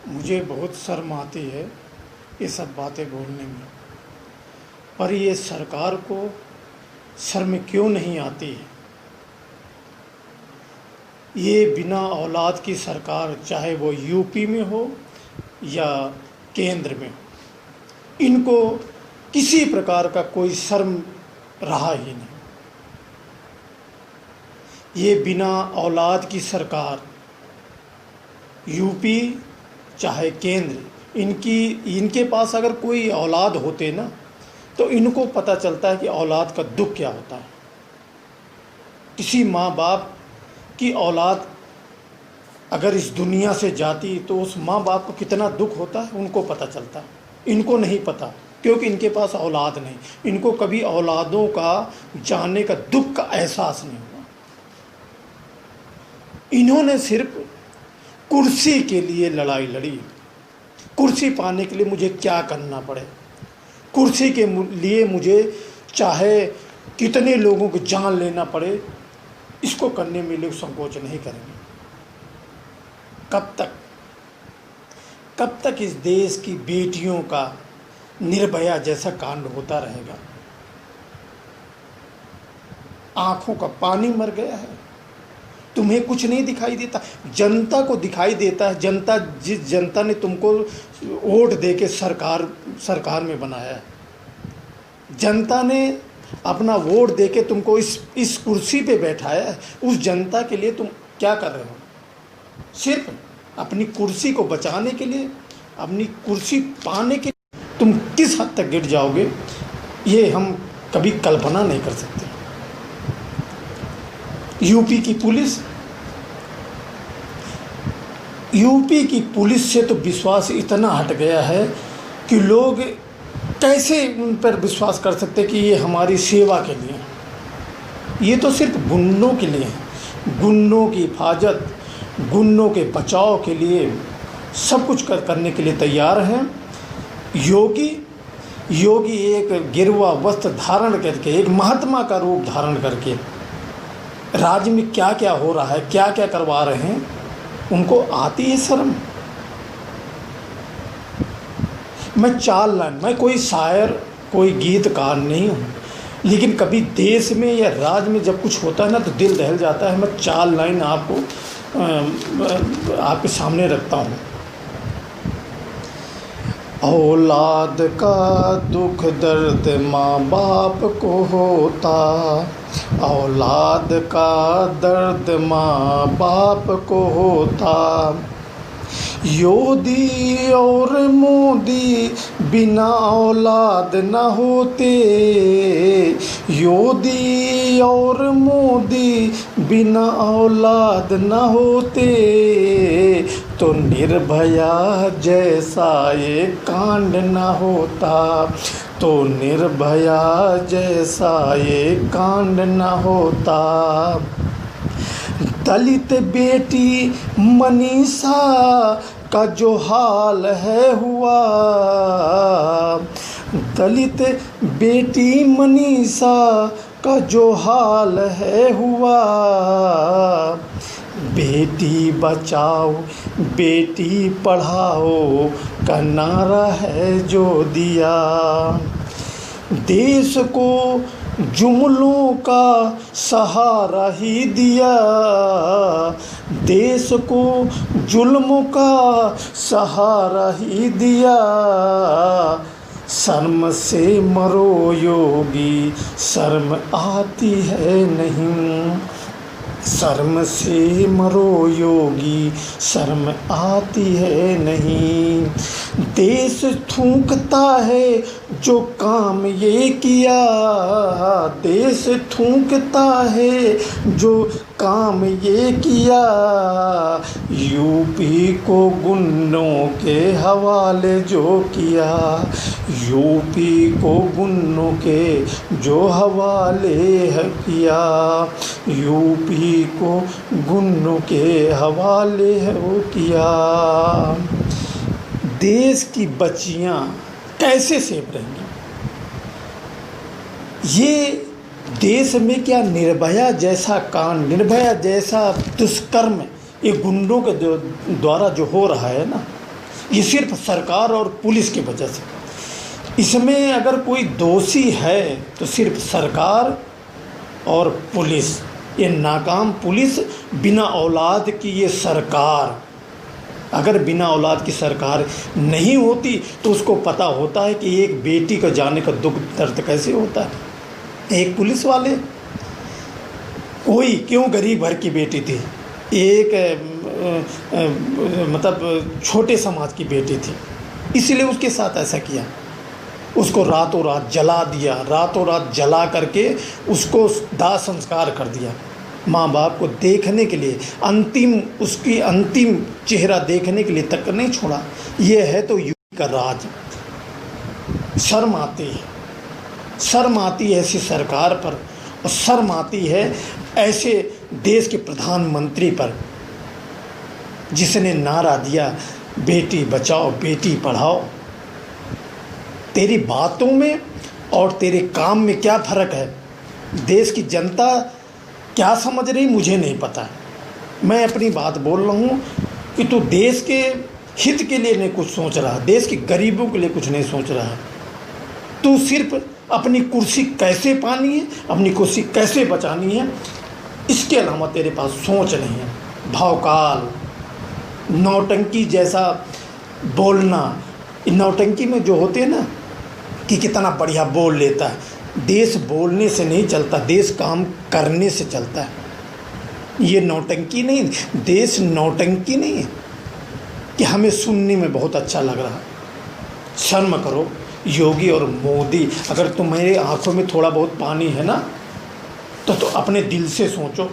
मुझे बहुत शर्म आती है ये सब बातें बोलने में, पर ये सरकार को शर्म क्यों नहीं आती है। ये बिना औलाद की सरकार, चाहे वो यूपी में हो या केंद्र में हो, इनको किसी प्रकार का कोई शर्म रहा ही नहीं। ये बिना औलाद की सरकार, यूपी चाहे केंद्र, इनके पास अगर कोई औलाद होते ना, तो इनको पता चलता है कि औलाद का दुख क्या होता है। किसी माँ बाप की औलाद अगर इस दुनिया से जाती तो उस माँ बाप को कितना दुख होता है, उनको पता चलता है। इनको नहीं पता, क्योंकि इनके पास औलाद नहीं। इनको कभी औलादों का जाने का दुख का एहसास नहीं हुआ। इन्होंने सिर्फ कुर्सी के लिए लड़ाई लड़ी। कुर्सी पाने के लिए मुझे क्या करना पड़े, कुर्सी के लिए मुझे चाहे कितने लोगों की जान लेना पड़े, इसको करने में लोग संकोच नहीं करेंगे। कब तक इस देश की बेटियों का निर्भया जैसा कांड होता रहेगा। आंखों का पानी मर गया है। तुम्हें कुछ नहीं दिखाई देता, जनता को दिखाई देता है। जिस जनता ने तुमको वोट दे के सरकार में बनाया है, जनता ने अपना वोट दे के तुमको इस कुर्सी पे बैठाया है, उस जनता के लिए तुम क्या कर रहे हो? सिर्फ अपनी कुर्सी को बचाने के लिए, अपनी कुर्सी पाने के लिए तुम किस हद तक गिर जाओगे, ये हम कभी कल्पना नहीं कर सकते। यूपी की पुलिस से तो विश्वास इतना हट गया है कि लोग कैसे उन पर विश्वास कर सकते कि ये हमारी सेवा के लिए। ये तो सिर्फ गुंडों के लिए है। गुंडों की हिफाजत, गुंडों के बचाव के लिए सब कुछ करने के लिए तैयार हैं। योगी एक गिरवा वस्त्र धारण करके, एक महात्मा का रूप धारण करके राज्य में क्या क्या हो रहा है, क्या क्या करवा रहे हैं, उनको आती है शर्म। मैं कोई शायर, कोई गीतकार नहीं हूँ, लेकिन कभी देश में या राज्य में जब कुछ होता है ना तो दिल दहल जाता है। मैं 4 लाइन आपके सामने रखता हूँ। औलाद का दुख दर्द माँ बाप को होता, औलाद का दर्द माँ बाप को होता। योगी और मोदी बिना औलाद न होते, योगी और मोदी बिना औलाद न होते, तो निर्भया जैसा ये कांड न होता, तो निर्भया जैसा ये कांड न होता। दलित बेटी मनीषा का जो हाल है हुआ, दलित बेटी मनीषा का जो हाल है हुआ, बेटी बचाओ बेटी पढ़ाओ का नारा है जो दिया। देश को जुमलों का सहारा ही दिया, देश को जुल्मों का सहारा ही दिया। शर्म से मरो योगी, शर्म आती है नहीं, शर्म से मरो योगी, शर्म आती है नहीं। देश थूकता है जो काम ये किया, देश थूकता है जो काम ये किया। यूपी को गुंडों के हवाले जो किया, यूपी को गुंडों के जो हवाले है किया, यूपी को गुंडों के हवाले है वो किया। देश की बच्चियां कैसे सेफ रहेंगी? ये देश में क्या निर्भया जैसा कांड, निर्भया जैसा दुष्कर्म ये गुंडों के द्वारा जो हो रहा है ना, ये सिर्फ सरकार और पुलिस की वजह से। इसमें अगर कोई दोषी है तो सिर्फ सरकार और पुलिस। ये नाकाम पुलिस, बिना औलाद की ये सरकार। अगर बिना औलाद की सरकार नहीं होती तो उसको पता होता है कि एक बेटी को जाने का दुख दर्द कैसे होता है। एक पुलिस वाले, कोई क्यों गरीब घर की बेटी थी, एक मतलब छोटे समाज की बेटी थी, इसलिए उसके साथ ऐसा किया। उसको रातों रात जला दिया, रातों रात जला करके उसको दाह संस्कार कर दिया। माँ बाप को देखने के लिए, उसकी अंतिम चेहरा देखने के लिए तक नहीं छोड़ा। ये है तो यूपी का राज। शर्म आती है, शर्म आती है ऐसी सरकार पर, और शर्म आती है ऐसे देश के प्रधानमंत्री पर जिसने नारा दिया बेटी बचाओ बेटी पढ़ाओ। तेरी बातों में और तेरे काम में क्या फ़र्क है? देश की जनता क्या समझ रही मुझे नहीं पता। मैं अपनी बात बोल रहा हूँ कि तू देश के हित के लिए नहीं कुछ सोच रहा, देश के गरीबों के लिए कुछ नहीं सोच रहा। तू सिर्फ अपनी कुर्सी कैसे पानी है, अपनी कुर्सी कैसे बचानी है, इसके अलावा तेरे पास सोच नहीं है। भावकाल, नौटंकी जैसा बोलना। नौटंकी में जो होते हैं ना कि कितना बढ़िया बोल लेता है। देश बोलने से नहीं चलता, देश काम करने से चलता है। ये नौटंकी नहीं, देश नौटंकी नहीं है कि हमें सुनने में बहुत अच्छा लग रहा। शर्म करो योगी और मोदी। अगर तुम्हारी आंखों में थोड़ा बहुत पानी है ना तो अपने दिल से सोचो।